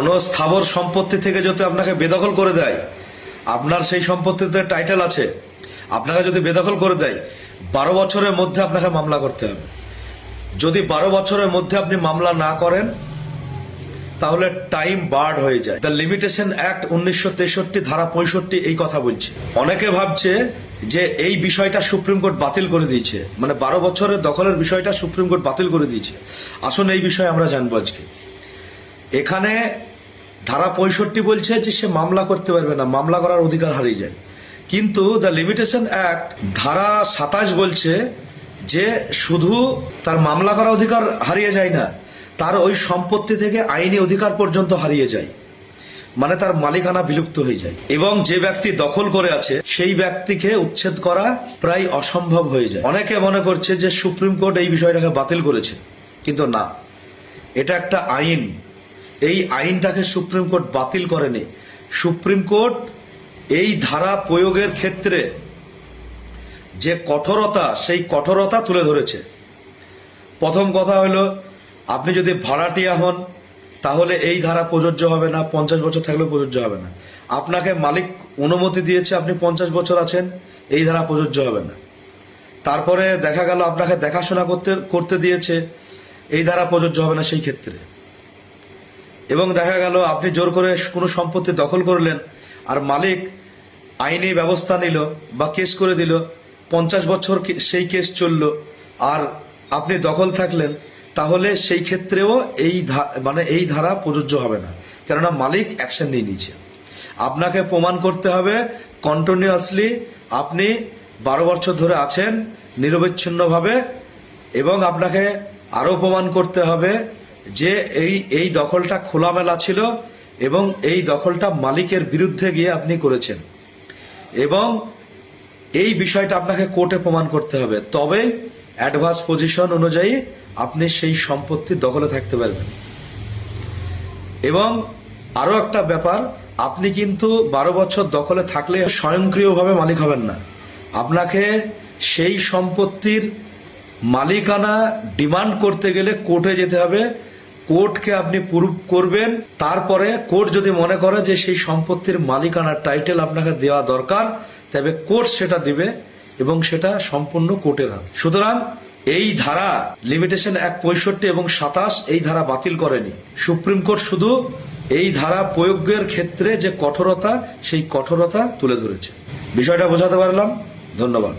কোনো স্থাবর সম্পত্তি থেকে যদি আপনাকে বেদখল করে দেয়, আপনার সেই সম্পত্তিতে টাইটেল আছে, আপনাকে যদি বেদখল করে দেয় 12 বছরের মধ্যে আপনাকে মামলা করতে হবে। যদি 12 বছরের মধ্যে আপনি মামলা না করেন তাহলে টাইম বার্ড হয়ে যায়। দ্য লিমিটেশন অ্যাক্ট 1963 ধারা 65 এই কথা বলছে। অনেকে ভাবছে যে এই বিষয়টা সুপ্রিম কোর্ট বাতিল করে দিয়েছে, মানে 12 বছরের দখলের বিষয়টা সুপ্রিম কোর্ট বাতিল করে দিয়েছে। আসুন এই বিষয়ে আমরা জানবো আজকে। এখানে ধারা 65 বলছে যে সে মামলা করতে পারবে না, মামলা করার অধিকার হারিয়ে যায়। কিন্তু দ্য লিমিটেশন অ্যাক্ট ধারা 27 বলছে যে শুধু তার মামলা করার অধিকার হারিয়ে যায় না, তার ওই সম্পত্তি থেকে আইনি অধিকার পর্যন্ত হারিয়ে যায়, মানে তার মালিকানা বিলুপ্ত হয়ে যায়। এবং যে ব্যক্তি দখল করে আছে সেই ব্যক্তিকে উচ্ছেদ করা প্রায় অসম্ভব হয়ে যায়। অনেকে মনে করছে যে সুপ্রিম কোর্ট এই বিষয়টাকে বাতিল করেছে, কিন্তু না, এটা একটা আইন। এই আইনটাকে সুপ্রিম কোর্ট বাতিল করেনি। সুপ্রিম কোর্ট এই ধারা প্রয়োগের ক্ষেত্রে যে কঠোরতা, সেই কঠোরতা তুলে ধরেছে। প্রথম কথা হলো, আপনি যদি ভাড়াটিয়া হন তাহলে এই ধারা প্রযোজ্য হবে না, 50 বছর থাকলেও প্রযোজ্য হবে না। আপনাকে মালিক অনুমতি দিয়েছে, আপনি 50 বছর আছেন, এই ধারা প্রযোজ্য হবে না। তারপরে দেখা গেল আপনাকে দেখাশোনা করতে দিয়েছে, এই ধারা প্রযোজ্য হবে না সেই ক্ষেত্রে। এবং দেখা গেল আপনি জোর করে কোনো সম্পত্তি দখল করলেন আর মালিক আইনি ব্যবস্থা নিল বা কেস করে দিল, 50 বছর সেই কেস চলল আর আপনি দখল থাকলেন, তাহলে সেই ক্ষেত্রেও এই ধারা প্রযোজ্য হবে না, কেননা মালিক অ্যাকশন নিয়ে নিয়েছে। আপনাকে প্রমাণ করতে হবে কন্টিনিউয়াসলি আপনি 12 বছর ধরে আছেন নিরবচ্ছিন্নভাবে, এবং আপনাকে আরও প্রমাণ করতে হবে যে এই দখলটা খোলামেলা ছিল এবং এই দখলটা মালিকের বিরুদ্ধে গিয়ে আপনি করেছেন, এবং এই বিষয়টা আপনাকে কোর্টে প্রমাণ করতে হবে। তবেই অ্যাডভান্স পজিশন অনুযায়ী আপনি সেই সম্পত্তি দখলে থাকতে পারবেন। এবং আরো একটা ব্যাপার, আপনি কিন্তু 12 বছর দখলে থাকলে স্বয়ংক্রিয়ভাবে মালিক হবেন না। আপনাকে সেই সম্পত্তির মালিকানা ডিমান্ড করতে গেলে কোর্টে যেতে হবে, কোর্টকে আপনি প্রুভ করবেন। তারপরে কোর্ট যদি মনে করে যে সেই সম্পত্তির মালিকানার টাইটেল আপনাকে দেওয়া দরকার, তবে কোর্ট সেটা দিবে এবং সেটা সম্পূর্ণ কোর্টের হাত। সুতরাং এই ধারা লিমিটেশন অ্যাক্ট 65 এবং 27 এই ধারা বাতিল করেনি। সুপ্রিম কোর্ট শুধু এই ধারা প্রয়োগের ক্ষেত্রে যে কঠোরতা, সেই কঠোরতা তুলে ধরেছে। বিষয়টা বোঝাতে পারলাম? ধন্যবাদ।